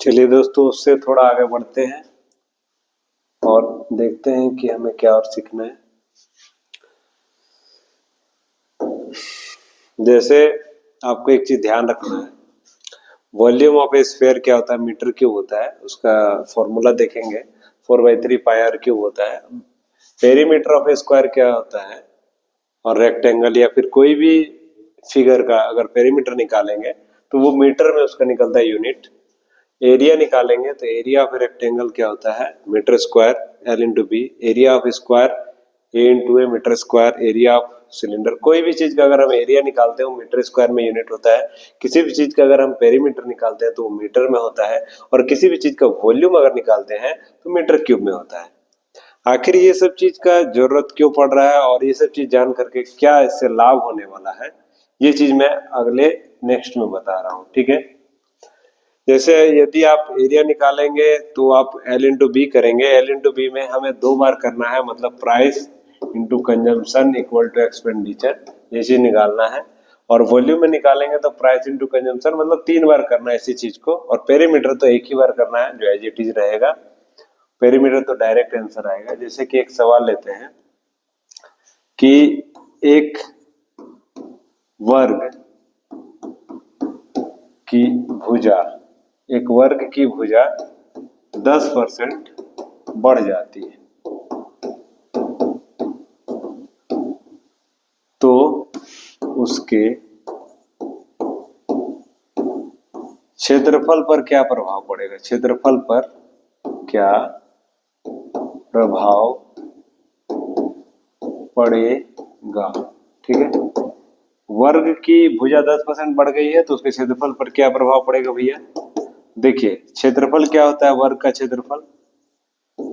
चलिए दोस्तों, उससे थोड़ा आगे बढ़ते हैं और देखते हैं कि हमें क्या और सीखना है। जैसे आपको एक चीज ध्यान रखना है, वॉल्यूम ऑफ ए स्फीयर क्या होता है, मीटर क्यूब होता है। उसका फॉर्मूला देखेंगे, 4/3 पाई आर क्यूब होता है। पेरीमीटर ऑफ ए स्क्वायर क्या होता है, और रेक्टेंगल या फिर कोई भी फिगर का अगर पेरीमीटर निकालेंगे तो वो मीटर में उसका निकलता है यूनिट। एरिया निकालेंगे तो एरिया ऑफ रेक्टेंगल क्या होता है, metre square, L into B. Area of square, A into A metre square. Area of cylinder, कोई भी चीज का अगर हम एरिया निकालते हैं वो मीटर स्क्वायर में यूनिट होता है। किसी भी चीज का अगर हम पेरीमीटर निकालते हैं तो वो मीटर में होता है, और किसी भी चीज का वॉल्यूम अगर निकालते हैं तो मीटर क्यूब में होता है। आखिर ये सब चीज का जरूरत क्यों पड़ रहा है और ये सब चीज जान करके क्या इससे लाभ होने वाला है, ये चीज मैं अगले नेक्स्ट में बता रहा हूँ। ठीक है, जैसे यदि आप एरिया निकालेंगे तो आप एल इंटू बी करेंगे। एल इंटू बी में हमें 2 बार करना है, मतलब price into consumption equal to expenditure, ये चीज निकालना है। और वॉल्यूम में निकालेंगे तो प्राइस इंटू कंजम्पशन, मतलब 3 बार करना है इसी चीज को। और पेरीमीटर तो एक ही बार करना है जो एज इट इज रहेगा। पेरीमीटर तो डायरेक्ट आंसर आएगा। जैसे कि एक सवाल लेते हैं कि एक वर्ग की भुजा, एक वर्ग की भुजा 10% बढ़ जाती है, तो उसके क्षेत्रफल पर क्या प्रभाव पड़ेगा। क्षेत्रफल पर क्या प्रभाव पड़ेगा। ठीक है, वर्ग की भुजा 10% बढ़ गई है तो उसके क्षेत्रफल पर क्या प्रभाव पड़ेगा भैया। देखिए, क्षेत्रफल क्या होता है, वर्ग का क्षेत्रफल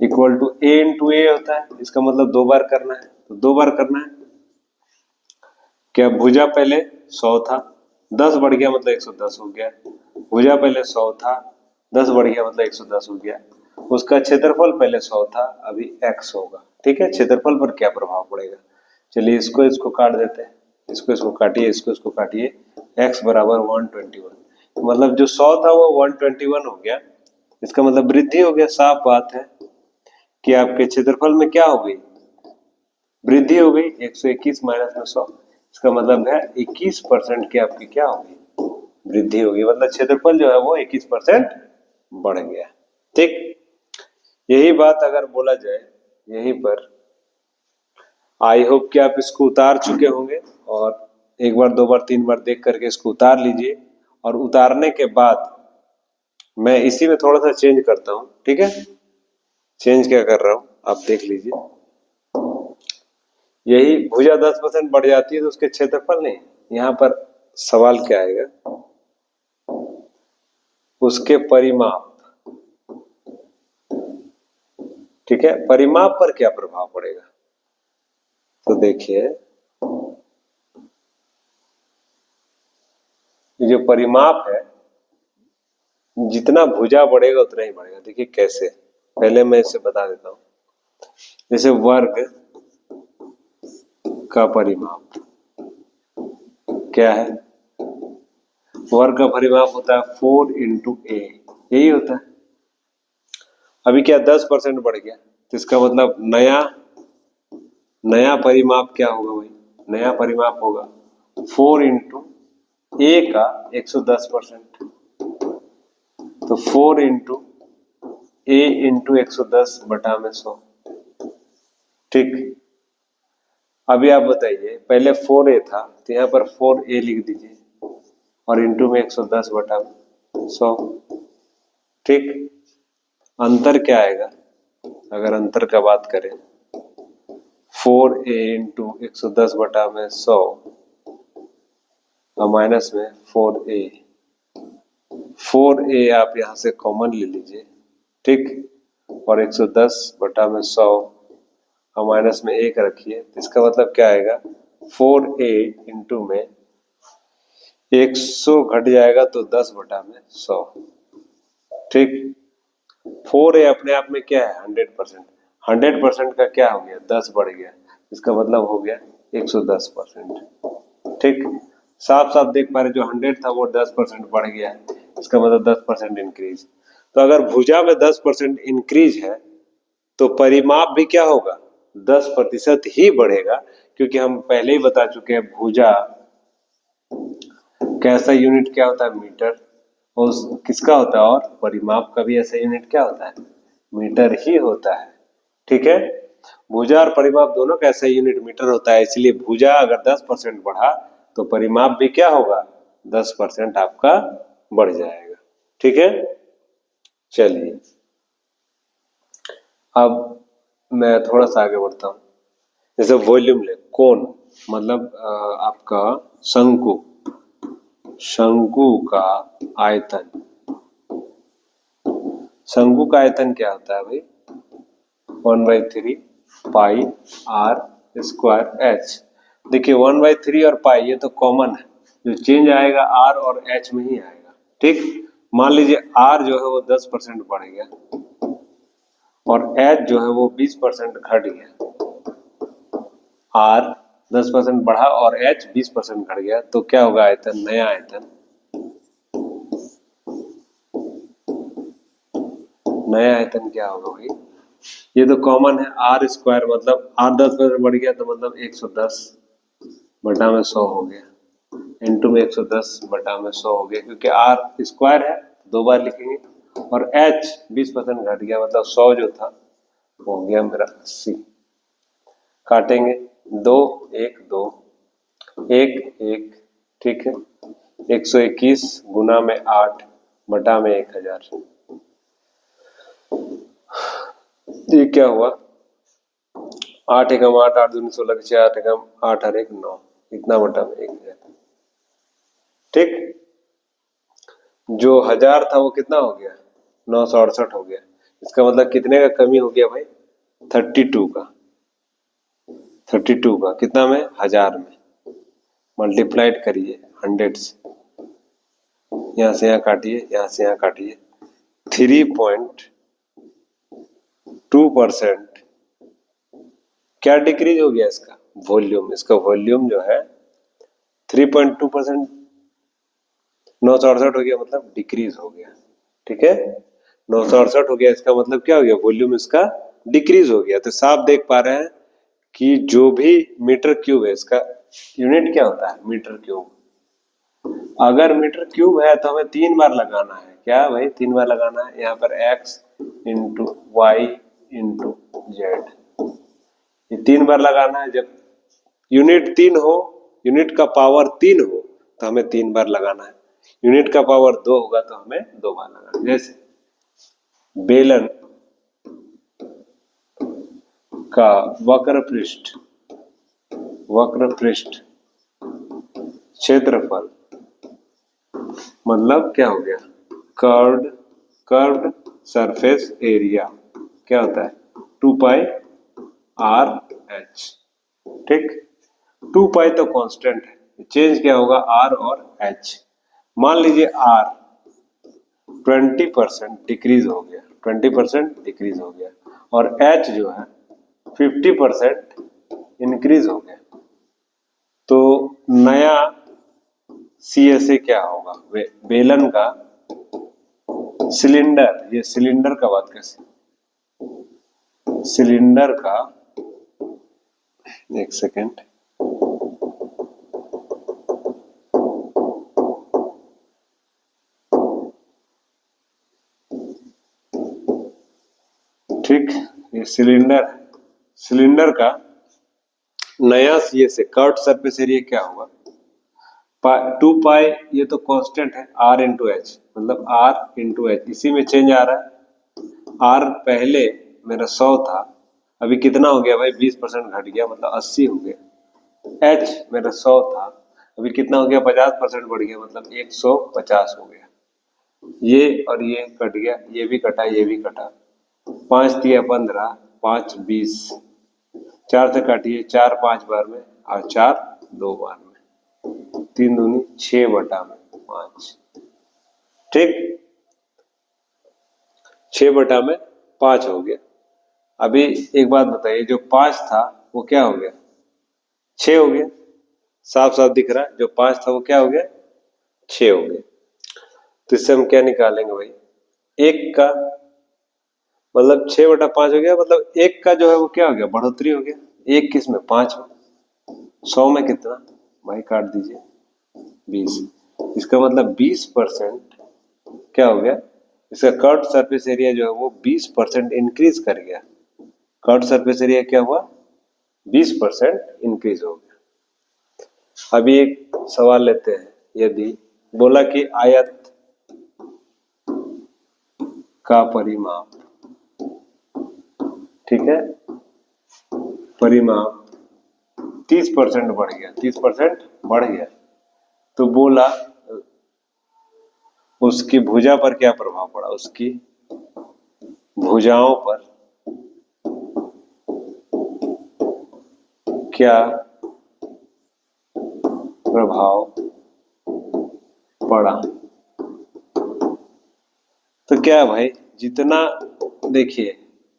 इक्वल टू ए इंटू ए होता है। इसका मतलब 2 बार करना है, तो 2 बार करना है। क्या भुजा पहले 100 था, 10 बढ़ गया मतलब 110 हो गया। भुजा पहले 100 था, 10 बढ़ गया मतलब 110 हो गया। उसका क्षेत्रफल पहले 100 था, अभी x होगा। ठीक है, क्षेत्रफल पर क्या प्रभाव पड़ेगा। चलिए इसको काट देते हैं, इसको काटिए, इसको काटिए। x बराबर 121, मतलब जो 100 था वो 121 हो गया। इसका मतलब वृद्धि हो गया। साफ बात है कि आपके क्षेत्रफल में क्या हो गई, वृद्धि हो गई। 121 माइनस में 100, इसका मतलब है 21% की आपकी क्या होगी, वृद्धि होगी। मतलब क्षेत्रफल जो है वो 21% बढ़ गया। ठीक, यही बात अगर बोला जाए यहीं पर, आई होप कि आप इसको उतार चुके होंगे, और एक बार 2 बार 3 बार देख करके इसको उतार लीजिए। और उतारने के बाद मैं इसी में थोड़ा सा चेंज करता हूं। ठीक है, चेंज क्या कर रहा हूं आप देख लीजिए। यही भुजा 10% बढ़ जाती है तो उसके क्षेत्रफल नहीं, यहाँ पर सवाल क्या आएगा, उसके परिमाप। ठीक है, परिमाप पर क्या प्रभाव पड़ेगा। तो देखिए, जो परिमाप है, जितना भुजा बढ़ेगा उतना ही बढ़ेगा। देखिए कैसे, पहले मैं इसे बता देता हूं। जैसे वर्ग का परिमाप क्या है, वर्ग का परिमाप होता है 4 इंटू ए, यही होता है। अभी क्या 10% बढ़ गया, तो इसका मतलब नया परिमाप क्या होगा भाई, नया परिमाप होगा 4 इंटू ए का 110%। तो 4 इंटू ए इंटू 110 बटा में 100। ठीक, अभी आप बताइए, पहले 4a था तो यहाँ पर 4a लिख दीजिए, और इंटू में 110 बटा 100। ठीक, अंतर क्या आएगा, अगर अंतर का बात करें, 4a इंटू 110 बटा में 100 और माइनस में 4a आप यहां से कॉमन ले लीजिए। ठीक, और 110 बटा में 100 और माइनस में 1 रखिए, तो इसका मतलब क्या आएगा, 4a इंटू में 100 घट जाएगा तो 10 बटा में 100। ठीक, 4a अपने आप में क्या है, 100%। 100% का क्या हो गया, 10 बढ़ गया, इसका मतलब हो गया 110%। ठीक, साफ साफ देख पा रहे, जो 100 था वो 10% बढ़ गया है, इसका मतलब 10% इंक्रीज। तो अगर भुजा में 10% इंक्रीज है तो परिमाप भी क्या होगा, 10% ही बढ़ेगा, क्योंकि हम पहले ही बता चुके हैं भुजा कैसा यूनिट क्या होता है, मीटर, और किसका होता है, और परिमाप का भी ऐसा यूनिट क्या होता है, मीटर ही होता है। ठीक है, भुजा और परिमाप दोनों का ऐसा यूनिट मीटर होता है, इसलिए भुजा अगर 10% बढ़ा तो परिमाप भी क्या होगा, 10% आपका बढ़ जाएगा। ठीक है, चलिए अब मैं थोड़ा सा आगे बढ़ता हूँ। जैसे वॉल्यूम ले, कोन मतलब आपका शंकु, शंकु का आयतन, शंकु का आयतन क्या होता है भाई, 1/3 पाई आर स्क्वायर एच। देखिए 1/3 और पाई ये तो कॉमन है, जो चेंज आएगा आर और एच में ही आएगा। ठीक, मान लीजिए आर जो है वो 10% बढ़ गया और एच जो है वो 20% घट गया, आर 10% बढ़ा और एच 20% घट गया, तो क्या होगा आयतन, नया आयतन, नया आयतन क्या होगा भाई, ये तो कॉमन है, आर स्क्वायर मतलब आर 10% बढ़ गया तो मतलब 110 बटा में 100 हो गया, इंटू में 110 बटा में 100 हो गया, क्योंकि आर स्क्वायर है दो बार लिखेंगे, और एच 20% घट गया मतलब 100 जो था वो हो गया मेरा 80, काटेंगे 2 1 2 1 1, ठीक है, 121 गुना में 8 बटा में 1000, ये क्या हुआ, 8 एकम 8 8 दूनी 16 6 8 एकम 8 और 1 9, इतना बटा में 1000। ठीक, जो 1000 था वो कितना हो गया, 968 हो गया, इसका मतलब कितने का कमी हो गया भाई, 32 का, 32 का कितना में, 1000 में, मल्टीप्लाइड करिए 100 से, यहां से यहां काटिए, यहां से यहां काटिए, 3.2% क्या डिक्रीज हो गया इसका वॉल्यूम, इसका वॉल्यूम जो है 3.2%, 968 हो गया मतलब डिक्रीज हो गया। ठीक है, 968 हो गया, इसका मतलब क्या हो गया, वॉल्यूम इसका डिक्रीज हो गया। तो साफ देख पा रहे हैं कि जो भी मीटर क्यूब है इसका यूनिट क्या होता है, मीटर क्यूब। अगर मीटर क्यूब है तो हमें 3 बार लगाना है, क्या भाई 3 बार लगाना है, यहाँ पर x into Y into Z, ये 3 बार लगाना है। जब यूनिट 3 हो, यूनिट का पावर 3 हो तो हमें 3 बार लगाना है, यूनिट का पावर 2 होगा तो हमें 2 बार लगाना है। जैसे बेलन का वक्र पृष्ठ, वक्र पृष्ठ क्षेत्रफल मतलब क्या हो गया, कर्व्ड, कर्व्ड सरफेस एरिया क्या होता है, 2 पाई आर एच। ठीक, 2 पाई तो कांस्टेंट है, चेंज क्या होगा आर और एच। मान लीजिए आर 20% डिक्रीज हो गया, 20% डिक्रीज हो गया, और एच जो है 50% इंक्रीज हो गया, तो नया सी एस ए क्या होगा, बेलन का सिलेंडर, ये सिलेंडर का बात कैसे, सिलेंडर का, एक सेकेंड, ठीक, ये सिलेंडर, सिलेंडर का नया C S A curved surface area क्या होगा, 2 पाई, ये तो कांस्टेंट है, आर इंटू एच, मतलब आर इंटू एच, इसी में चेंज आ रहा है। आर पहले मेरा 100 था, अभी कितना हो गया भाई, 20% घट गया मतलब 80 हो गया। एच मेरा 100 था, अभी कितना हो गया, 50% बढ़ गया मतलब 150 हो गया। ये और ये कट गया, ये भी कटा, ये भी कटा, 5 दिया 15, 5 20, 4 से काटिए, 4 5 बार में और 4 2 बार में, 3 दूनी 6 बटा में 5। ठीक, 6 बटा में 5 हो गया। अभी एक बात बताइए, जो 5 था वो क्या हो गया, 6 हो गया, साफ साफ दिख रहा है, जो 5 था वो क्या हो गया, 6 हो गया। तो इससे हम क्या निकालेंगे भाई, 1 का मतलब 6/5 हो गया, मतलब 1 का जो है वो क्या हो गया, बढ़ोतरी हो गया। 1 किस में, 5 में। 100 में कितना भाई, काट दीजिए 20। इसका मतलब 20% क्या हो गया, इसका कर्व सरफेस एरिया जो है वो 20% इंक्रीज कर गया। कर्व सरफेस एरिया क्या हुआ, 20% इंक्रीज हो गया। अभी एक सवाल लेते हैं। यदि बोला कि आयत का परिमाप, ठीक है, परिमाप 30% बढ़ गया, 30% बढ़ गया, तो बोला उसकी भुजा पर क्या प्रभाव पड़ा, उसकी भुजाओं पर क्या प्रभाव पड़ा। तो क्या है भाई, जितना देखिए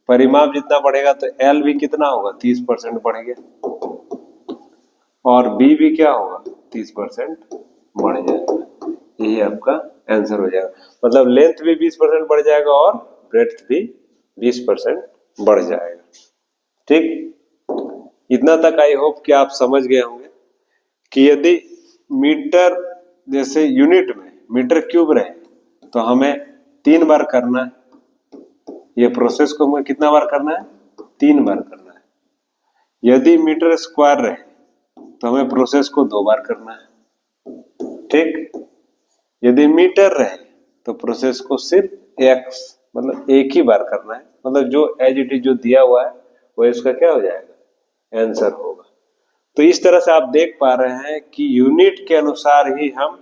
परिमाप जितना बढ़ेगा तो एल भी कितना होगा, 30% बढ़ गया, और बी भी क्या होगा, 30% बढ़ जाएगा। यही आपका आंसर हो जाएगा। मतलब लेंथ भी 20% बढ़ जाएगा और ब्रेड्थ भी 20% बढ़ जाएगा। ठीक, इतना तक आई होप कि आप समझ गए होंगे कि यदि मीटर जैसे यूनिट में मीटर क्यूब रहे तो हमें 3 बार करना है, ये प्रोसेस को हमें कितना बार करना है, 3 बार करना है। यदि मीटर स्क्वायर रहे तो हमें प्रोसेस को 2 बार करना है। ठीक, यदि मीटर रहे तो प्रोसेस को सिर्फ एक्स मतलब एक ही बार करना है, मतलब जो एज इट इज जो दिया हुआ है वो इसका क्या हो जाएगा, आंसर होगा। तो इस तरह से आप देख पा रहे हैं कि यूनिट के अनुसार ही हम,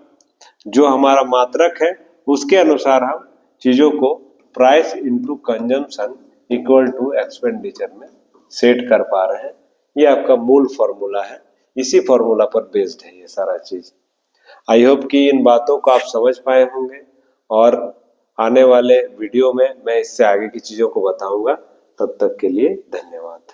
जो हमारा मात्रक है उसके अनुसार हम चीजों को price into consumption equal to expenditure में सेट कर पा रहे हैं। ये आपका मूल फॉर्मूला है, इसी फॉर्मूला पर बेस्ड है ये सारा चीज। आई होप कि इन बातों को आप समझ पाए होंगे, और आने वाले वीडियो में मैं इससे आगे की चीजों को बताऊंगा। तब तक के लिए धन्यवाद।